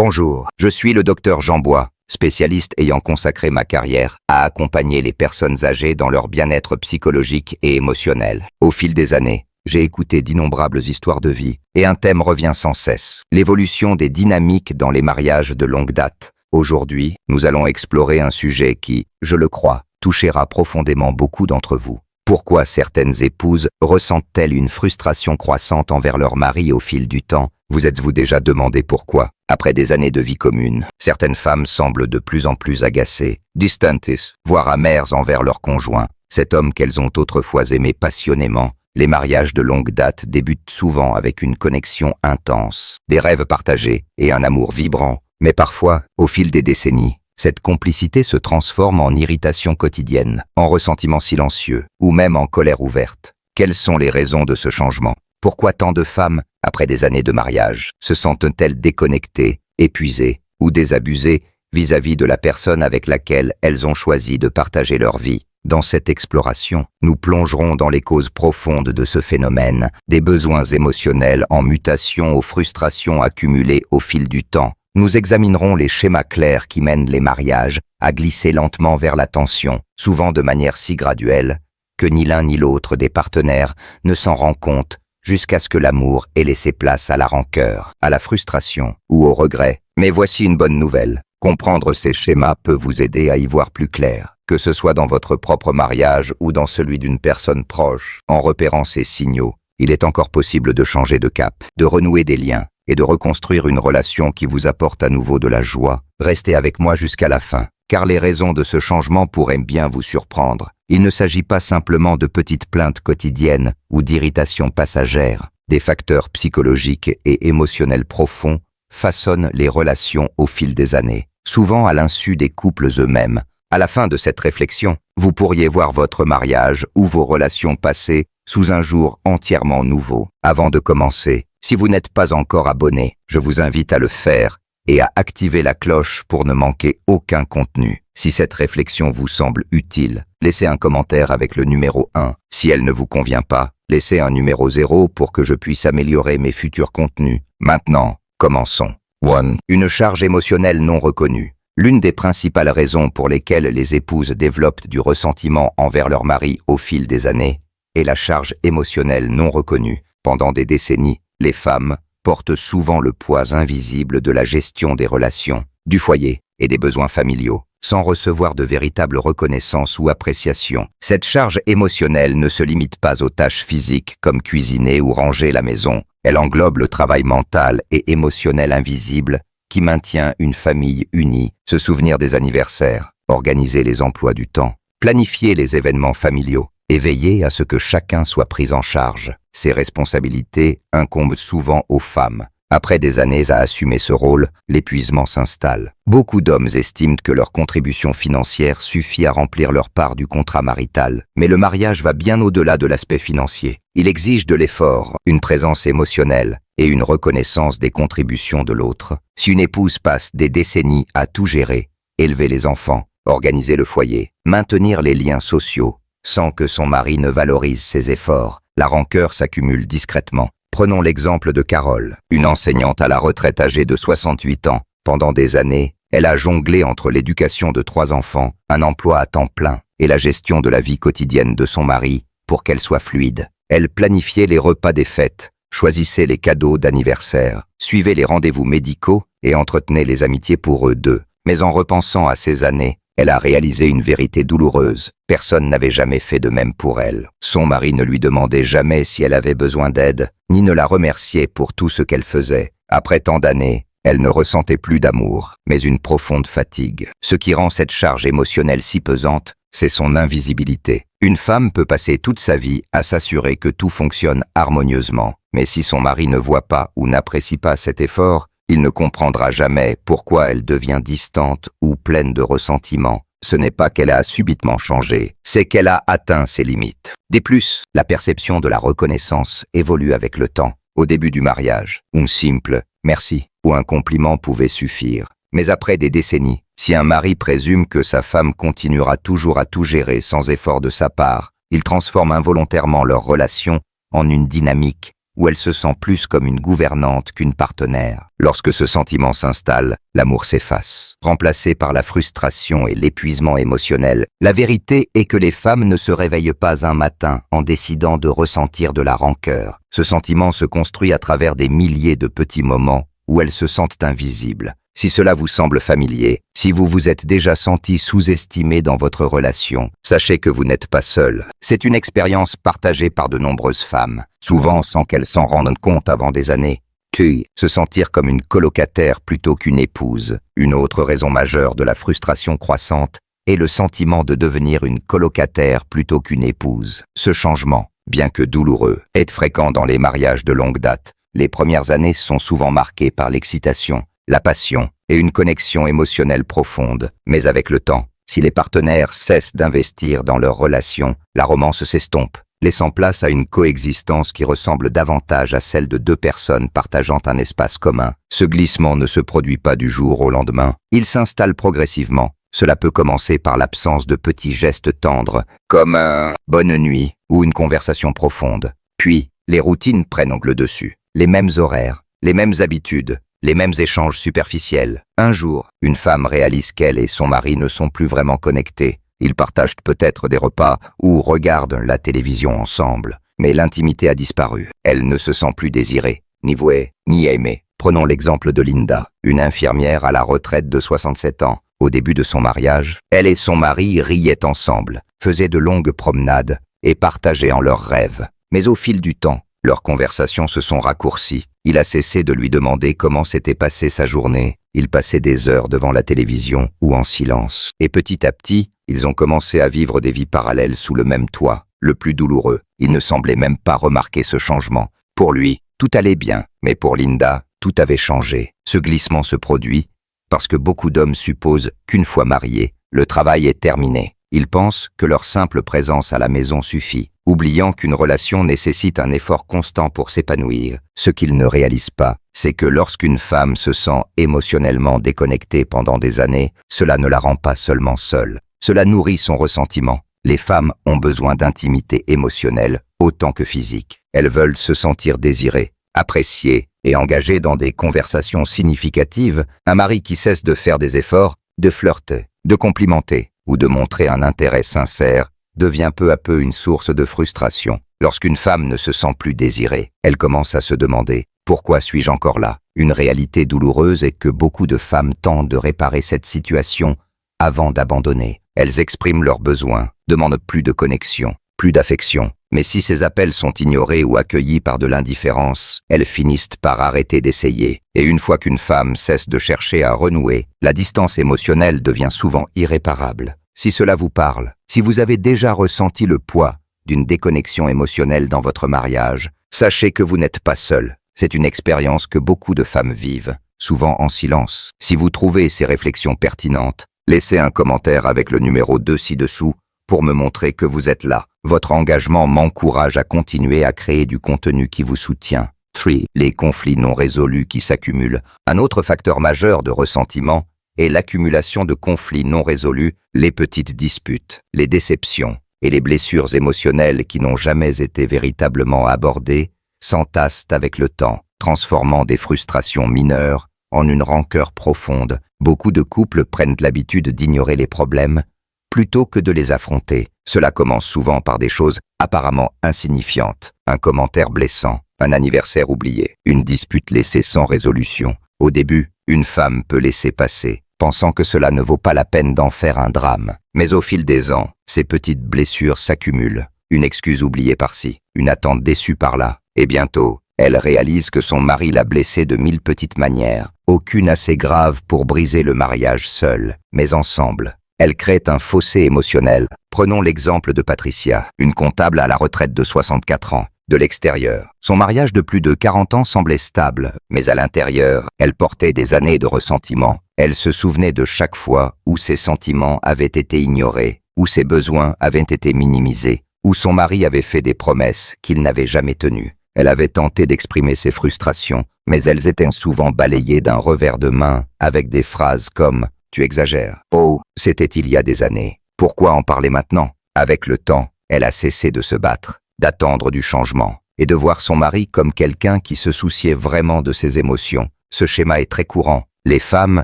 Bonjour, je suis le docteur Jean Bois, spécialiste ayant consacré ma carrière à accompagner les personnes âgées dans leur bien-être psychologique et émotionnel. Au fil des années, j'ai écouté d'innombrables histoires de vie et un thème revient sans cesse, l'évolution des dynamiques dans les mariages de longue date. Aujourd'hui, nous allons explorer un sujet qui, je le crois, touchera profondément beaucoup d'entre vous. Pourquoi certaines épouses ressentent-elles une frustration croissante envers leur mari au fil du temps? Vous êtes-vous déjà demandé pourquoi? Après des années de vie commune, certaines femmes semblent de plus en plus agacées, distantes, voire amères envers leur conjoint, cet homme qu'elles ont autrefois aimé passionnément. Les mariages de longue date débutent souvent avec une connexion intense, des rêves partagés et un amour vibrant. Mais parfois, au fil des décennies, cette complicité se transforme en irritation quotidienne, en ressentiment silencieux ou même en colère ouverte. Quelles sont les raisons de ce changement? Pourquoi tant de femmes, après des années de mariage, se sentent-elles déconnectées, épuisées ou désabusées vis-à-vis de la personne avec laquelle elles ont choisi de partager leur vie? Dans cette exploration, nous plongerons dans les causes profondes de ce phénomène, des besoins émotionnels en mutation aux frustrations accumulées au fil du temps. Nous examinerons les schémas clairs qui mènent les mariages à glisser lentement vers la tension, souvent de manière si graduelle que ni l'un ni l'autre des partenaires ne s'en rend compte, jusqu'à ce que l'amour ait laissé place à la rancœur, à la frustration ou au regret. Mais voici une bonne nouvelle. Comprendre ces schémas peut vous aider à y voir plus clair, que ce soit dans votre propre mariage ou dans celui d'une personne proche. En repérant ces signaux, il est encore possible de changer de cap, de renouer des liens et de reconstruire une relation qui vous apporte à nouveau de la joie. Restez avec moi jusqu'à la fin, car les raisons de ce changement pourraient bien vous surprendre. Il ne s'agit pas simplement de petites plaintes quotidiennes ou d'irritations passagères. Des facteurs psychologiques et émotionnels profonds façonnent les relations au fil des années, souvent à l'insu des couples eux-mêmes. À la fin de cette réflexion, vous pourriez voir votre mariage ou vos relations passées sous un jour entièrement nouveau. Avant de commencer, si vous n'êtes pas encore abonné, je vous invite à le faire et à activer la cloche pour ne manquer aucun contenu. Si cette réflexion vous semble utile, laissez un commentaire avec le numéro 1. Si elle ne vous convient pas, laissez un numéro 0 pour que je puisse améliorer mes futurs contenus. Maintenant, commençons. 1. Une charge émotionnelle non reconnue. L'une des principales raisons pour lesquelles les épouses développent du ressentiment envers leur mari au fil des années est la charge émotionnelle non reconnue. Pendant des décennies, les femmes portent souvent le poids invisible de la gestion des relations, du foyer et des besoins familiaux, sans recevoir de véritable reconnaissance ou appréciation. Cette charge émotionnelle ne se limite pas aux tâches physiques comme cuisiner ou ranger la maison. Elle englobe le travail mental et émotionnel invisible qui maintient une famille unie, se souvenir des anniversaires, organiser les emplois du temps, planifier les événements familiaux et veiller à ce que chacun soit pris en charge. Ces responsabilités incombent souvent aux femmes. Après des années à assumer ce rôle, l'épuisement s'installe. Beaucoup d'hommes estiment que leur contribution financière suffit à remplir leur part du contrat marital, mais le mariage va bien au-delà de l'aspect financier. Il exige de l'effort, une présence émotionnelle et une reconnaissance des contributions de l'autre. Si une épouse passe des décennies à tout gérer, élever les enfants, organiser le foyer, maintenir les liens sociaux, sans que son mari ne valorise ses efforts, la rancœur s'accumule discrètement. Prenons l'exemple de Carole, une enseignante à la retraite âgée de 68 ans. Pendant des années, elle a jonglé entre l'éducation de 3 enfants, un emploi à temps plein et la gestion de la vie quotidienne de son mari pour qu'elle soit fluide. Elle planifiait les repas des fêtes, choisissait les cadeaux d'anniversaire, suivait les rendez-vous médicaux et entretenait les amitiés pour eux deux. Mais en repensant à ces années, elle a réalisé une vérité douloureuse. Personne n'avait jamais fait de même pour elle. Son mari ne lui demandait jamais si elle avait besoin d'aide, ni ne la remerciait pour tout ce qu'elle faisait. Après tant d'années, elle ne ressentait plus d'amour, mais une profonde fatigue. Ce qui rend cette charge émotionnelle si pesante, c'est son invisibilité. Une femme peut passer toute sa vie à s'assurer que tout fonctionne harmonieusement, mais si son mari ne voit pas ou n'apprécie pas cet effort, il ne comprendra jamais pourquoi elle devient distante ou pleine de ressentiment. Ce n'est pas qu'elle a subitement changé, c'est qu'elle a atteint ses limites. De plus, la perception de la reconnaissance évolue avec le temps. Au début du mariage, un simple « merci » ou un compliment pouvait suffire. Mais après des décennies, si un mari présume que sa femme continuera toujours à tout gérer sans effort de sa part, il transforme involontairement leur relation en une dynamique où elle se sent plus comme une gouvernante qu'une partenaire. Lorsque ce sentiment s'installe, l'amour s'efface, remplacé par la frustration et l'épuisement émotionnel. La vérité est que les femmes ne se réveillent pas un matin en décidant de ressentir de la rancœur. Ce sentiment se construit à travers des milliers de petits moments où elles se sentent invisibles. Si cela vous semble familier, si vous vous êtes déjà senti sous-estimé dans votre relation, sachez que vous n'êtes pas seul. C'est une expérience partagée par de nombreuses femmes, souvent sans qu'elles s'en rendent compte avant des années. Puis, se sentir comme une colocataire plutôt qu'une épouse. Une autre raison majeure de la frustration croissante est le sentiment de devenir une colocataire plutôt qu'une épouse. Ce changement, bien que douloureux, est fréquent dans les mariages de longue date. Les premières années sont souvent marquées par l'excitation, la passion et une connexion émotionnelle profonde. Mais avec le temps, si les partenaires cessent d'investir dans leur relation, la romance s'estompe, laissant place à une coexistence qui ressemble davantage à celle de deux personnes partageant un espace commun. Ce glissement ne se produit pas du jour au lendemain, il s'installe progressivement. Cela peut commencer par l'absence de petits gestes tendres, comme un « bonne nuit » ou une conversation profonde. Puis, les routines prennent le dessus, les mêmes horaires, les mêmes habitudes, les mêmes échanges superficiels. Un jour, une femme réalise qu'elle et son mari ne sont plus vraiment connectés. Ils partagent peut-être des repas ou regardent la télévision ensemble. Mais l'intimité a disparu. Elle ne se sent plus désirée, ni vouée, ni aimée. Prenons l'exemple de Linda, une infirmière à la retraite de 67 ans. Au début de son mariage, elle et son mari riaient ensemble, faisaient de longues promenades et partageaient en leurs rêves. Mais au fil du temps, leurs conversations se sont raccourcies. Il a cessé de lui demander comment s'était passée sa journée. Il passait des heures devant la télévision ou en silence. Et petit à petit, ils ont commencé à vivre des vies parallèles sous le même toit. Le plus douloureux, il ne semblait même pas remarquer ce changement. Pour lui, tout allait bien. Mais pour Linda, tout avait changé. Ce glissement se produit parce que beaucoup d'hommes supposent qu'une fois mariés, le travail est terminé. Ils pensent que leur simple présence à la maison suffit, oubliant qu'une relation nécessite un effort constant pour s'épanouir. Ce qu'ils ne réalisent pas, c'est que lorsqu'une femme se sent émotionnellement déconnectée pendant des années, cela ne la rend pas seulement seule. Cela nourrit son ressentiment. Les femmes ont besoin d'intimité émotionnelle autant que physique. Elles veulent se sentir désirées, appréciées et engagées dans des conversations significatives. Un mari qui cesse de faire des efforts, de flirter, de complimenter ou de montrer un intérêt sincère devient peu à peu une source de frustration. Lorsqu'une femme ne se sent plus désirée, elle commence à se demander « Pourquoi suis-je encore là ?» Une réalité douloureuse est que beaucoup de femmes tentent de réparer cette situation avant d'abandonner. Elles expriment leurs besoins, demandent plus de connexion, plus d'affection. Mais si ces appels sont ignorés ou accueillis par de l'indifférence, elles finissent par arrêter d'essayer. Et une fois qu'une femme cesse de chercher à renouer, la distance émotionnelle devient souvent irréparable. Si cela vous parle, si vous avez déjà ressenti le poids d'une déconnexion émotionnelle dans votre mariage, sachez que vous n'êtes pas seul. C'est une expérience que beaucoup de femmes vivent, souvent en silence. Si vous trouvez ces réflexions pertinentes, laissez un commentaire avec le numéro 2 ci-dessous pour me montrer que vous êtes là. Votre engagement m'encourage à continuer à créer du contenu qui vous soutient. 3. Les conflits non résolus qui s'accumulent. Un autre facteur majeur de ressentiment est l'accumulation de conflits non résolus, les petites disputes, les déceptions et les blessures émotionnelles qui n'ont jamais été véritablement abordées s'entassent avec le temps, transformant des frustrations mineures en une rancœur profonde. Beaucoup de couples prennent l'habitude d'ignorer les problèmes plutôt que de les affronter. Cela commence souvent par des choses apparemment insignifiantes, un commentaire blessant, un anniversaire oublié, une dispute laissée sans résolution. Au début, une femme peut laisser passer, pensant que cela ne vaut pas la peine d'en faire un drame. Mais au fil des ans, ces petites blessures s'accumulent, une excuse oubliée par-ci, une attente déçue par-là, et bientôt, elle réalise que son mari l'a blessée de 1000 petites manières, aucune assez grave pour briser le mariage seul, mais ensemble. Elle crée un fossé émotionnel. Prenons l'exemple de Patricia, une comptable à la retraite de 64 ans. De l'extérieur, son mariage de plus de 40 ans semblait stable, mais à l'intérieur, elle portait des années de ressentiment. Elle se souvenait de chaque fois où ses sentiments avaient été ignorés, où ses besoins avaient été minimisés, où son mari avait fait des promesses qu'il n'avait jamais tenues. Elle avait tenté d'exprimer ses frustrations, mais elles étaient souvent balayées d'un revers de main avec des phrases comme « Tu exagères ». « Oh, c'était il y a des années. Pourquoi en parler maintenant ?» Avec le temps, elle a cessé de se battre, d'attendre du changement. et de voir son mari comme quelqu'un qui se souciait vraiment de ses émotions. Ce schéma est très courant. Les femmes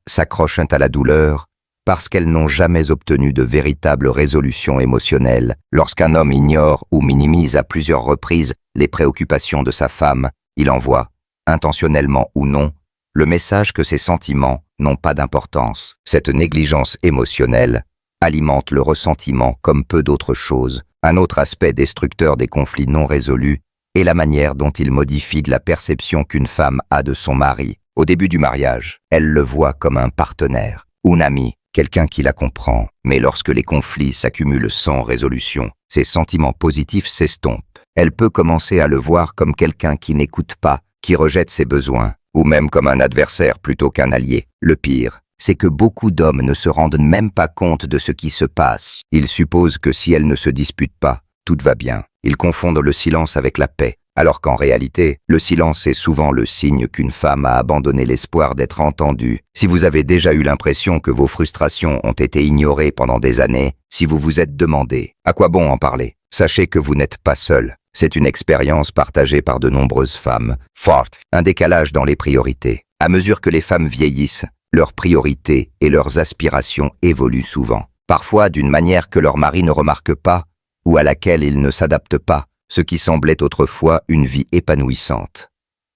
s'accrochent à la douleur parce qu'elles n'ont jamais obtenu de véritable résolution émotionnelle. Lorsqu'un homme ignore ou minimise à plusieurs reprises les préoccupations de sa femme, il envoie, intentionnellement ou non, le message que ses sentiments n'ont pas d'importance. Cette négligence émotionnelle alimente le ressentiment comme peu d'autres choses. Un autre aspect destructeur des conflits non résolus est la manière dont il modifie la perception qu'une femme a de son mari. Au début du mariage, elle le voit comme un partenaire, un ami, quelqu'un qui la comprend. Mais lorsque les conflits s'accumulent sans résolution, ses sentiments positifs s'estompent. Elle peut commencer à le voir comme quelqu'un qui n'écoute pas, qui rejette ses besoins, ou même comme un adversaire plutôt qu'un allié. Le pire, c'est que beaucoup d'hommes ne se rendent même pas compte de ce qui se passe. Ils supposent que si elles ne se disputent pas, tout va bien. Ils confondent le silence avec la paix, alors qu'en réalité, le silence est souvent le signe qu'une femme a abandonné l'espoir d'être entendue. Si vous avez déjà eu l'impression que vos frustrations ont été ignorées pendant des années, si vous vous êtes demandé « à quoi bon en parler ?», sachez que vous n'êtes pas seul. C'est une expérience partagée par de nombreuses femmes. Forte. Un décalage dans les priorités. À mesure que les femmes vieillissent, leurs priorités et leurs aspirations évoluent souvent. Parfois d'une manière que leur mari ne remarque pas ou à laquelle il ne s'adapte pas, ce qui semblait autrefois une vie épanouissante.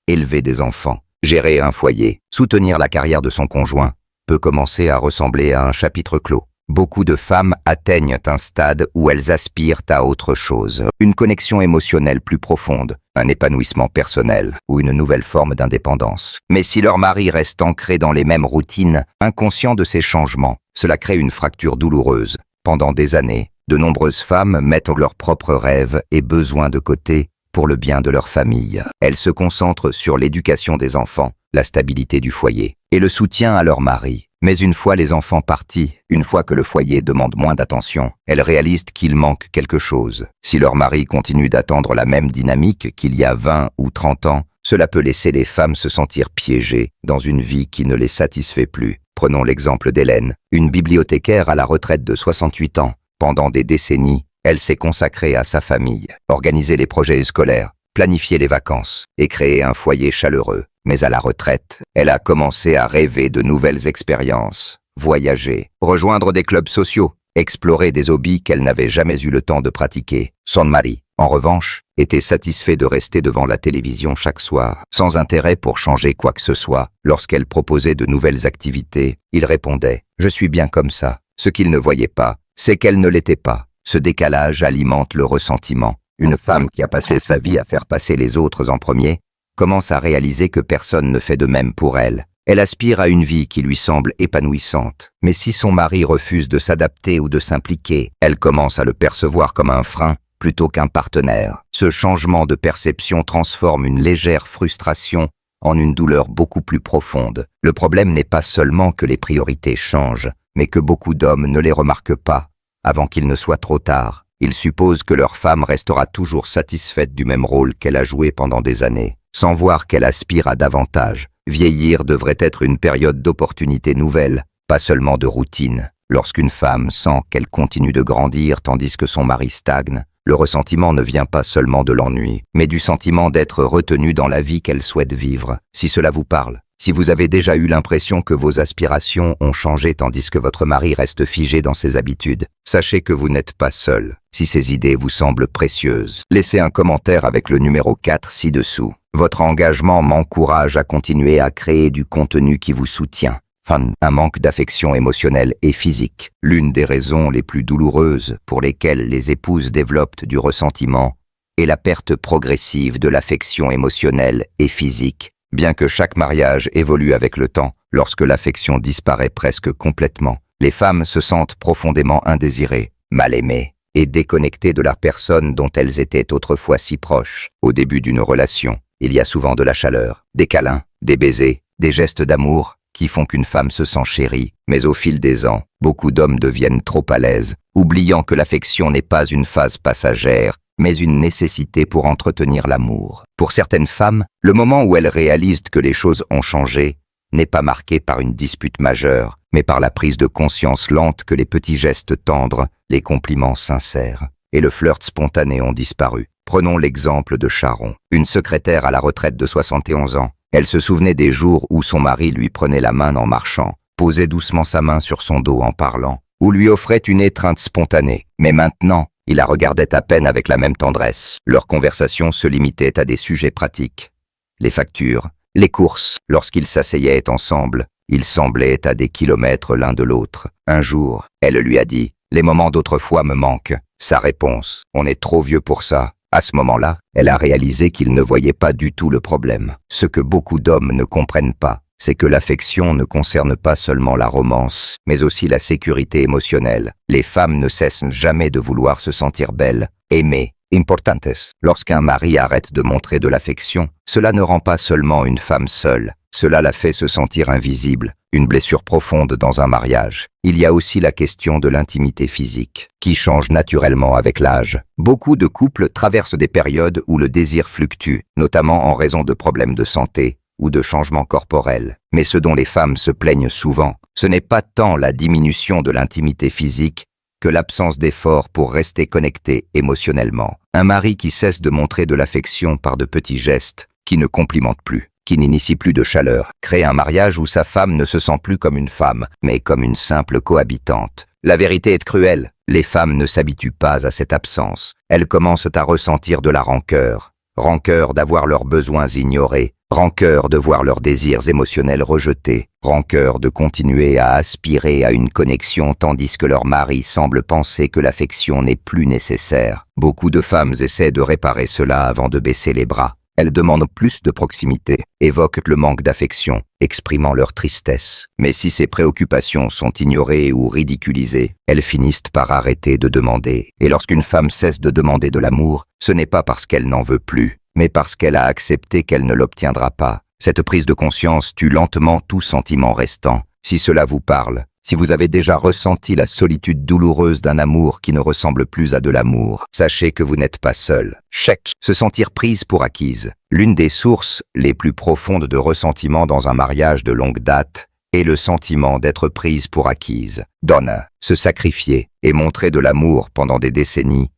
Élever des enfants, gérer un foyer, soutenir la carrière de son conjoint, peut commencer à ressembler à un chapitre clos. Beaucoup de femmes atteignent un stade où elles aspirent à autre chose, une connexion émotionnelle plus profonde, un épanouissement personnel ou une nouvelle forme d'indépendance. Mais si leur mari reste ancré dans les mêmes routines, inconscient de ces changements, cela crée une fracture douloureuse. Pendant des années, de nombreuses femmes mettent leurs propres rêves et besoins de côté pour le bien de leur famille. Elles se concentrent sur l'éducation des enfants, la stabilité du foyer et le soutien à leur mari. Mais une fois les enfants partis, une fois que le foyer demande moins d'attention, elles réalisent qu'il manque quelque chose. Si leur mari continue d'attendre la même dynamique qu'il y a 20 ou 30 ans, cela peut laisser les femmes se sentir piégées dans une vie qui ne les satisfait plus. Prenons l'exemple d'Hélène, une bibliothécaire à la retraite de 68 ans. Pendant des décennies, elle s'est consacrée à sa famille, organiser les projets scolaires, planifier les vacances et créer un foyer chaleureux. Mais à la retraite, elle a commencé à rêver de nouvelles expériences, voyager, rejoindre des clubs sociaux, explorer des hobbies qu'elle n'avait jamais eu le temps de pratiquer. Son mari, en revanche, était satisfait de rester devant la télévision chaque soir, sans intérêt pour changer quoi que ce soit. Lorsqu'elle proposait de nouvelles activités, il répondait « Je suis bien comme ça ». Ce qu'il ne voyait pas, c'est qu'elle ne l'était pas. Ce décalage alimente le ressentiment. Une femme qui a passé sa vie à faire passer les autres en premier commence à réaliser que personne ne fait de même pour elle. Elle aspire à une vie qui lui semble épanouissante. Mais si son mari refuse de s'adapter ou de s'impliquer, elle commence à le percevoir comme un frein plutôt qu'un partenaire. Ce changement de perception transforme une légère frustration en une douleur beaucoup plus profonde. Le problème n'est pas seulement que les priorités changent, mais que beaucoup d'hommes ne les remarquent pas avant qu'il ne soit trop tard. Ils supposent que leur femme restera toujours satisfaite du même rôle qu'elle a joué pendant des années, sans voir qu'elle aspire à davantage. Vieillir devrait être une période d'opportunités nouvelles, pas seulement de routine. Lorsqu'une femme sent qu'elle continue de grandir tandis que son mari stagne, le ressentiment ne vient pas seulement de l'ennui, mais du sentiment d'être retenue dans la vie qu'elle souhaite vivre. Si cela vous parle, si vous avez déjà eu l'impression que vos aspirations ont changé tandis que votre mari reste figé dans ses habitudes, sachez que vous n'êtes pas seul. Si ces idées vous semblent précieuses, laissez un commentaire avec le numéro 4 ci-dessous. Votre engagement m'encourage à continuer à créer du contenu qui vous soutient. Un manque d'affection émotionnelle et physique. L'une des raisons les plus douloureuses pour lesquelles les épouses développent du ressentiment est la perte progressive de l'affection émotionnelle et physique. Bien que chaque mariage évolue avec le temps, lorsque l'affection disparaît presque complètement, les femmes se sentent profondément indésirées, mal aimées et déconnectées de la personne dont elles étaient autrefois si proches. Au début d'une relation, il y a souvent de la chaleur, des câlins, des baisers, des gestes d'amour qui font qu'une femme se sent chérie. Mais au fil des ans, beaucoup d'hommes deviennent trop à l'aise, oubliant que l'affection n'est pas une phase passagère, mais une nécessité pour entretenir l'amour. Pour certaines femmes, le moment où elles réalisent que les choses ont changé n'est pas marqué par une dispute majeure, mais par la prise de conscience lente que les petits gestes tendres, les compliments sincères et le flirt spontané ont disparu. Prenons l'exemple de Sharon, une secrétaire à la retraite de 71 ans. Elle se souvenait des jours où son mari lui prenait la main en marchant, posait doucement sa main sur son dos en parlant, ou lui offrait une étreinte spontanée. Mais maintenant, il la regardait à peine avec la même tendresse. Leur conversation se limitait à des sujets pratiques. Les factures, les courses. Lorsqu'ils s'asseyaient ensemble, ils semblaient à des kilomètres l'un de l'autre. Un jour, elle lui a dit « Les moments d'autrefois me manquent ». Sa réponse « On est trop vieux pour ça ». À ce moment-là, elle a réalisé qu'il ne voyait pas du tout le problème. Ce que beaucoup d'hommes ne comprennent pas, c'est que l'affection ne concerne pas seulement la romance, mais aussi la sécurité émotionnelle. Les femmes ne cessent jamais de vouloir se sentir belles, aimées, importantes. Lorsqu'un mari arrête de montrer de l'affection, cela ne rend pas seulement une femme seule, cela la fait se sentir invisible, une blessure profonde dans un mariage. Il y a aussi la question de l'intimité physique, qui change naturellement avec l'âge. Beaucoup de couples traversent des périodes où le désir fluctue, notamment en raison de problèmes de santé ou de changements corporels. Mais ce dont les femmes se plaignent souvent, ce n'est pas tant la diminution de l'intimité physique que l'absence d'effort pour rester connecté émotionnellement. Un mari qui cesse de montrer de l'affection par de petits gestes, qui ne complimente plus, qui n'initie plus de chaleur, crée un mariage où sa femme ne se sent plus comme une femme, mais comme une simple cohabitante. La vérité est cruelle, les femmes ne s'habituent pas à cette absence. Elles commencent à ressentir de la rancœur. Rancœur d'avoir leurs besoins ignorés, rancœur de voir leurs désirs émotionnels rejetés, rancœur de continuer à aspirer à une connexion tandis que leur mari semble penser que l'affection n'est plus nécessaire. Beaucoup de femmes essaient de réparer cela avant de baisser les bras. Elles demandent plus de proximité, évoquent le manque d'affection, exprimant leur tristesse. Mais si ces préoccupations sont ignorées ou ridiculisées, elles finissent par arrêter de demander. Et lorsqu'une femme cesse de demander de l'amour, ce n'est pas parce qu'elle n'en veut plus, mais parce qu'elle a accepté qu'elle ne l'obtiendra pas. Cette prise de conscience tue lentement tout sentiment restant. Si cela vous parle, si vous avez déjà ressenti la solitude douloureuse d'un amour qui ne ressemble plus à de l'amour, sachez que vous n'êtes pas seul. Check. Se sentir prise pour acquise. L'une des sources les plus profondes de ressentiment dans un mariage de longue date est le sentiment d'être prise pour acquise. Donne, se sacrifier et montrer de l'amour pendant des décennies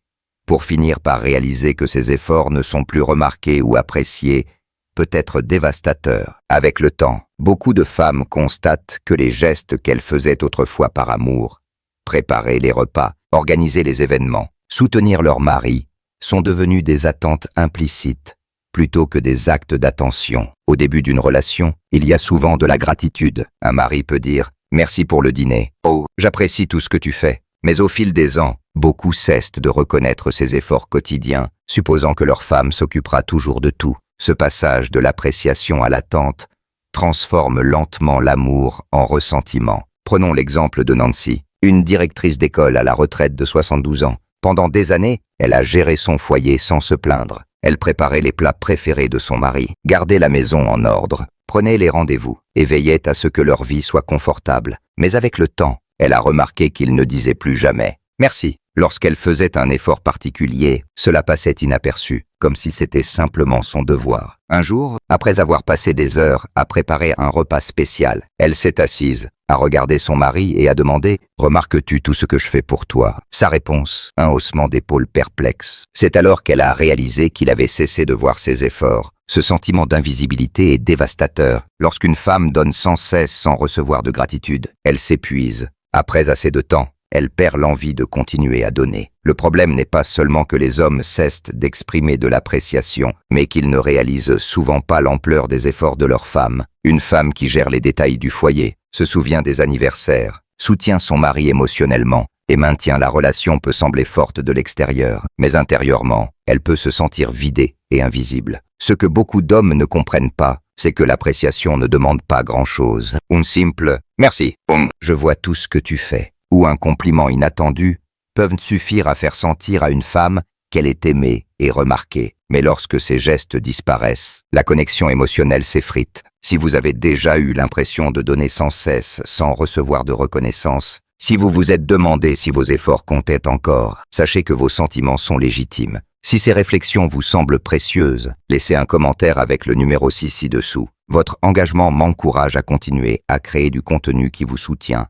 pour finir par réaliser que ses efforts ne sont plus remarqués ou appréciés peut être dévastateur. Avec le temps, beaucoup de femmes constatent que les gestes qu'elles faisaient autrefois par amour, préparer les repas, organiser les événements, soutenir leur mari, sont devenus des attentes implicites plutôt que des actes d'attention. Au début d'une relation, il y a souvent de la gratitude. Un mari peut dire « Merci pour le dîner »« Oh, j'apprécie tout ce que tu fais ». Mais au fil des ans, beaucoup cessent de reconnaître ces efforts quotidiens, supposant que leur femme s'occupera toujours de tout. Ce passage de l'appréciation à l'attente transforme lentement l'amour en ressentiment. Prenons l'exemple de Nancy, une directrice d'école à la retraite de 72 ans. Pendant des années, elle a géré son foyer sans se plaindre. Elle préparait les plats préférés de son mari, gardait la maison en ordre, prenait les rendez-vous et veillait à ce que leur vie soit confortable. Mais avec le temps, elle a remarqué qu'il ne disait plus jamais « merci ». Lorsqu'elle faisait un effort particulier, cela passait inaperçu, comme si c'était simplement son devoir. Un jour, après avoir passé des heures à préparer un repas spécial, elle s'est assise, a regardé son mari et a demandé « Remarques-tu tout ce que je fais pour toi ?» Sa réponse, un haussement d'épaules perplexe. C'est alors qu'elle a réalisé qu'il avait cessé de voir ses efforts. Ce sentiment d'invisibilité est dévastateur. Lorsqu'une femme donne sans cesse sans recevoir de gratitude, elle s'épuise. Après assez de temps, elle perd l'envie de continuer à donner. Le problème n'est pas seulement que les hommes cessent d'exprimer de l'appréciation, mais qu'ils ne réalisent souvent pas l'ampleur des efforts de leur femme. Une femme qui gère les détails du foyer, se souvient des anniversaires, soutient son mari émotionnellement et maintient la relation peut sembler forte de l'extérieur, mais intérieurement, elle peut se sentir vidée et invisible. Ce que beaucoup d'hommes ne comprennent pas, c'est que l'appréciation ne demande pas grand-chose. Un simple « merci »,« je vois tout ce que tu fais » ou un compliment inattendu peuvent suffire à faire sentir à une femme qu'elle est aimée et remarquée. Mais lorsque ces gestes disparaissent, la connexion émotionnelle s'effrite. Si vous avez déjà eu l'impression de donner sans cesse, sans recevoir de reconnaissance, si vous vous êtes demandé si vos efforts comptaient encore, sachez que vos sentiments sont légitimes. Si ces réflexions vous semblent précieuses, laissez un commentaire avec le numéro 6 ci-dessous. Votre engagement m'encourage à continuer à créer du contenu qui vous soutient.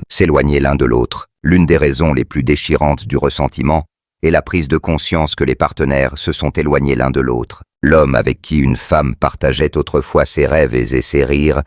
S'éloigner l'un de l'autre. L'une des raisons les plus déchirantes du ressentiment et la prise de conscience que les partenaires se sont éloignés l'un de l'autre. L'homme avec qui une femme partageait autrefois ses rêves et ses rires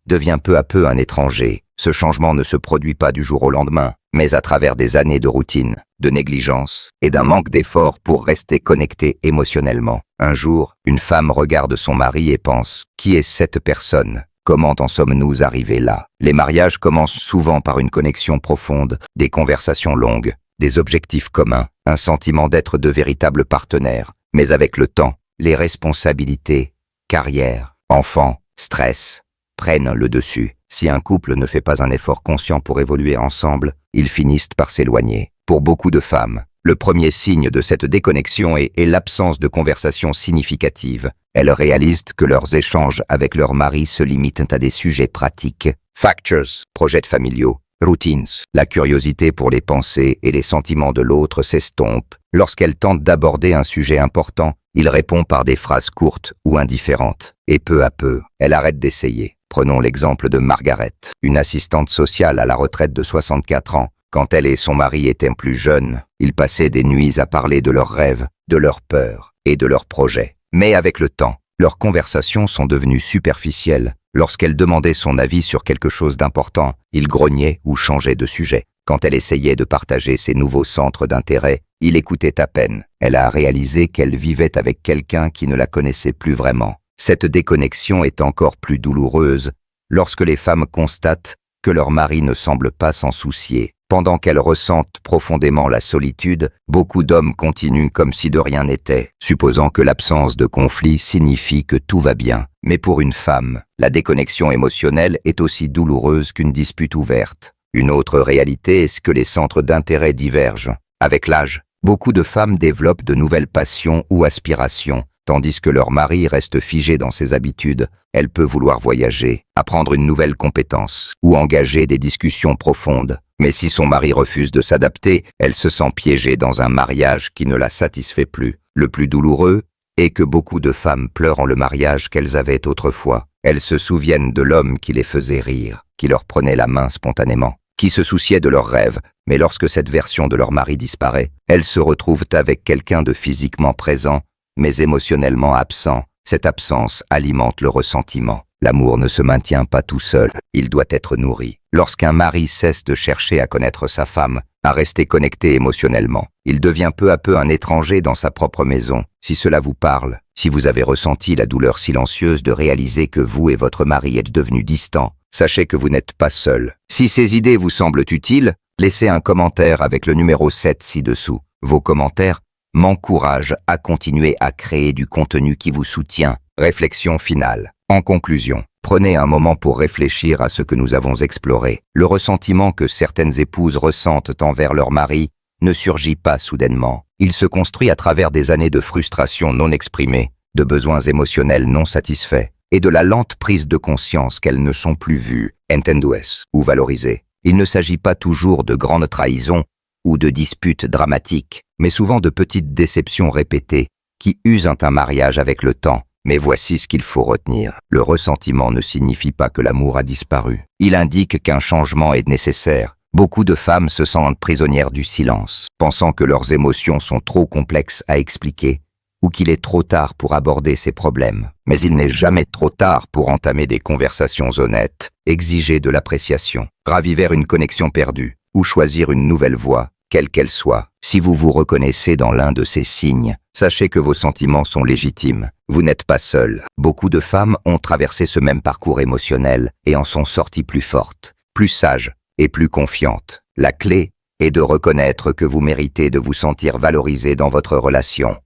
devient peu à peu un étranger. Ce changement ne se produit pas du jour au lendemain, mais à travers des années de routine, de négligence et d'un manque d'effort pour rester connecté émotionnellement. Un jour, une femme regarde son mari et pense « Qui est cette personne ? Comment en sommes-nous arrivés là ?» Les mariages commencent souvent par une connexion profonde, des conversations longues, des objectifs communs, un sentiment d'être de véritables partenaires. Mais avec le temps, les responsabilités, carrière, enfants, stress, prennent le dessus. Si un couple ne fait pas un effort conscient pour évoluer ensemble, ils finissent par s'éloigner. Pour beaucoup de femmes, le premier signe de cette déconnexion est l'absence de conversation significative. Elles réalisent que leurs échanges avec leur mari se limitent à des sujets pratiques. Factures, projets familiaux, routines. La curiosité pour les pensées et les sentiments de l'autre s'estompe. Lorsqu'elles tentent d'aborder un sujet important, il répond par des phrases courtes ou indifférentes. Et peu à peu, elle arrête d'essayer. Prenons l'exemple de Margaret, une assistante sociale à la retraite de 64 ans. Quand elle et son mari étaient plus jeunes, ils passaient des nuits à parler de leurs rêves, de leurs peurs et de leurs projets. Mais avec le temps, leurs conversations sont devenues superficielles. Lorsqu'elle demandait son avis sur quelque chose d'important, il grognait ou changeait de sujet. Quand elle essayait de partager ses nouveaux centres d'intérêt, il écoutait à peine. Elle a réalisé qu'elle vivait avec quelqu'un qui ne la connaissait plus vraiment. Cette déconnexion est encore plus douloureuse lorsque les femmes constatent que leur mari ne semble pas s'en soucier. Pendant qu'elles ressentent profondément la solitude, beaucoup d'hommes continuent comme si de rien n'était, supposant que l'absence de conflit signifie que tout va bien. Mais pour une femme, la déconnexion émotionnelle est aussi douloureuse qu'une dispute ouverte. Une autre réalité est que les centres d'intérêt divergent. Avec l'âge, beaucoup de femmes développent de nouvelles passions ou aspirations, tandis que leur mari reste figé dans ses habitudes. Elle peut vouloir voyager, apprendre une nouvelle compétence ou engager des discussions profondes. Mais si son mari refuse de s'adapter, elle se sent piégée dans un mariage qui ne la satisfait plus. Le plus douloureux est que beaucoup de femmes pleurent le mariage qu'elles avaient autrefois. Elles se souviennent de l'homme qui les faisait rire, qui leur prenait la main spontanément, qui se souciait de leurs rêves. Mais lorsque cette version de leur mari disparaît, elles se retrouvent avec quelqu'un de physiquement présent, mais émotionnellement absent. Cette absence alimente le ressentiment. L'amour ne se maintient pas tout seul, il doit être nourri. Lorsqu'un mari cesse de chercher à connaître sa femme, à rester connecté émotionnellement, il devient peu à peu un étranger dans sa propre maison. Si cela vous parle, si vous avez ressenti la douleur silencieuse de réaliser que vous et votre mari êtes devenus distants, sachez que vous n'êtes pas seul. Si ces idées vous semblent utiles, laissez un commentaire avec le numéro 7 ci-dessous. Vos commentaires m'encouragent à continuer à créer du contenu qui vous soutient. Réflexion finale. En conclusion, prenez un moment pour réfléchir à ce que nous avons exploré. Le ressentiment que certaines épouses ressentent envers leur mari ne surgit pas soudainement. Il se construit à travers des années de frustration non exprimée, de besoins émotionnels non satisfaits et de la lente prise de conscience qu'elles ne sont plus vues, entendues ou valorisées. Il ne s'agit pas toujours de grandes trahisons ou de disputes dramatiques, mais souvent de petites déceptions répétées qui usent un mariage avec le temps. Mais voici ce qu'il faut retenir. Le ressentiment ne signifie pas que l'amour a disparu. Il indique qu'un changement est nécessaire. Beaucoup de femmes se sentent prisonnières du silence, pensant que leurs émotions sont trop complexes à expliquer ou qu'il est trop tard pour aborder ces problèmes. Mais il n'est jamais trop tard pour entamer des conversations honnêtes, exiger de l'appréciation, raviver une connexion perdue ou choisir une nouvelle voie, quelle qu'elle soit. Si vous vous reconnaissez dans l'un de ces signes, sachez que vos sentiments sont légitimes. Vous n'êtes pas seul. Beaucoup de femmes ont traversé ce même parcours émotionnel et en sont sorties plus fortes, plus sages et plus confiantes. La clé est de reconnaître que vous méritez de vous sentir valorisé dans votre relation.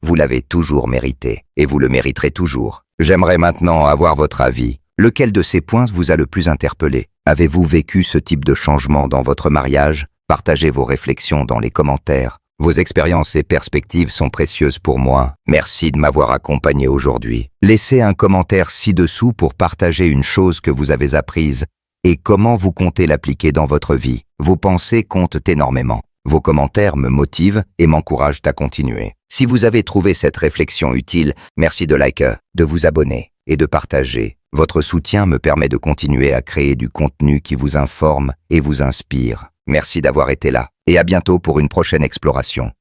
Vous l'avez toujours mérité et vous le mériterez toujours. J'aimerais maintenant avoir votre avis. Lequel de ces points vous a le plus interpellé? Avez-vous vécu ce type de changement dans votre mariage? Partagez vos réflexions dans les commentaires. Vos expériences et perspectives sont précieuses pour moi. Merci de m'avoir accompagné aujourd'hui. Laissez un commentaire ci-dessous pour partager une chose que vous avez apprise et comment vous comptez l'appliquer dans votre vie. Vos pensées comptent énormément. Vos commentaires me motivent et m'encouragent à continuer. Si vous avez trouvé cette réflexion utile, merci de liker, de vous abonner et de partager. Votre soutien me permet de continuer à créer du contenu qui vous informe et vous inspire. Merci d'avoir été là et à bientôt pour une prochaine exploration.